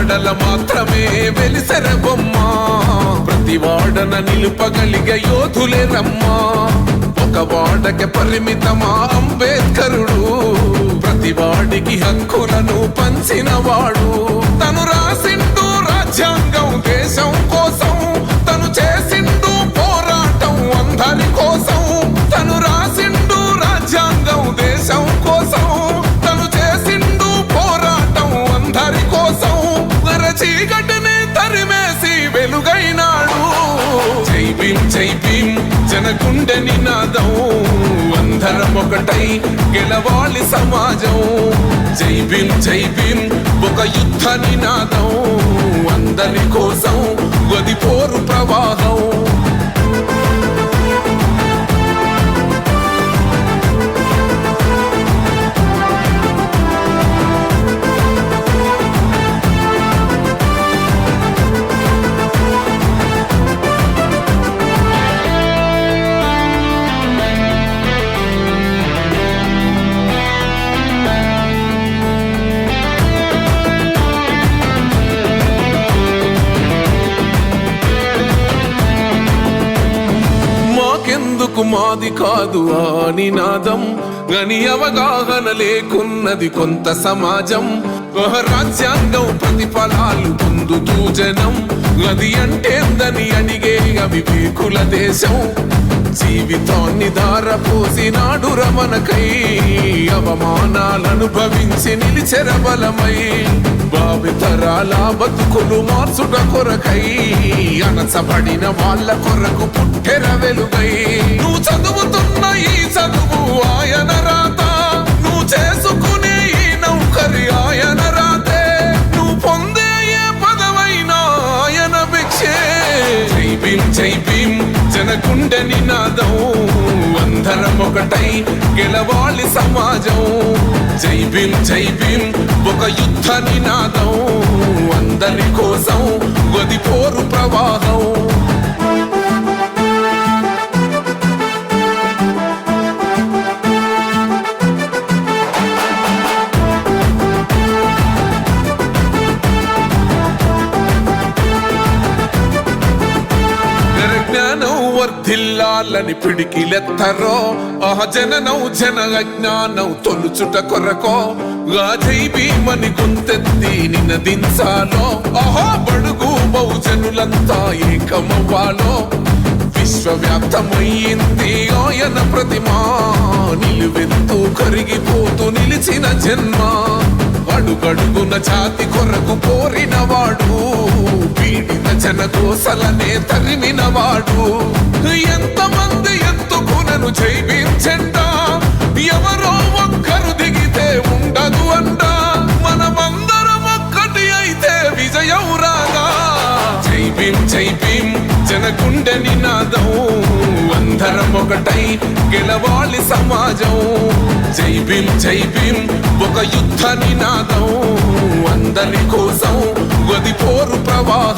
వాడల మాత్రమే వెలిసెర బొమ్మ, ప్రతి వాడన నిలుపగలిగే యోధులే రమ్మా. ఒక వాడకి పరిమితమా అంబేద్కరుడు, ప్రతి వాడికి హక్కులను పంచిన వాడు. తను రాసిండు రాజ్యాంగం దేశం కోసం, తను చేసిండు పోరాటం అందరి కోసం. తను రాసిండు రాజ్యాంగం దేశం కోసం, తను చేసిండు పోరాటం అందరి కోసం. చీకటిని తరిమేసి వెలుగైనాడు. జై భీమ్ జై భీమ్ జనగుండె నినాదం, అందరం ఒకటై గెలవాలి సమాజం. జై భీమ్ జై భీమ్ ఒక యుద్ధ నినాదం, అందరి కోసం గది పోరు ప్రవాహం. మాది కాదు ఆ నినాదం, గని అవగాహన లేకున్నది కొంత సమాజం. రాజ్యాంగం ప్రతిఫలాలు పొందుతూ జనం, అది అంటేందని అడిగే అవివేకుల దేశం. జీవితాన్ని ధారపోసినాడు రమణకై, అవమానాలను భవించి నిలిచెర బలమై. భావితరాల బతుకులు మార్చుట కొరకై, అనసబడిన వాళ్ళ కొరకు పుట్టెర వెలుగై. నువ్వు చదువుతున్న ఈ చదువు ఆయన రాత, నువ్వు చేసుకునే ఈ నౌకరి ఆయన రాతే, నువ్వు పొందే ఏ పదవైనా ఆయన భిక్షే. జై భీమ్ జై భీమ్ జనగుండె నినాదం, అందరం ఒకటై గెలవాలి సమాజం. జై భీమ్ జై భీమ్ ఒక యుద్ధ నినాదం, అందరి కోసం గది పోరు ప్రవాహం. వర్ధిల్లాలని పిడికిలెత్తరో, జననం జన అజ్ఞానం తొలుచుట కొరకో. జై భీమని గొంతెత్తి నినదించాలో, బడుగు బహుజనులంతా ఏకమవ్వాలో. విశ్వవ్యాప్తమయ్యింది ఆయన ప్రతిమా, నిలువెత్తు కరిగిపోతూ నిలిచిన జన్మ. అడుగడుగున జాతి కొరకు పోరినవాడు, పీడిత జనకోసలనే తరిమినవాడు. ఎంతమంది ఎత్తుకునను జై భీమ్ జెండా, ఎవరో ఒక్కరు దిగితే ఉండదు అంట. మనమందరం ఒక్కటి అయితే విజయం రాగా. జై భీమ్ జై భీమ్ జనగుండె నినాదం, అందరం ఒకటై గెలవాలి సమాజం. జై భీమ్ జై భీమ్ ఒక యుద్ధ నినాదం, అందరి కోసం గది పోరు ప్రవాహం.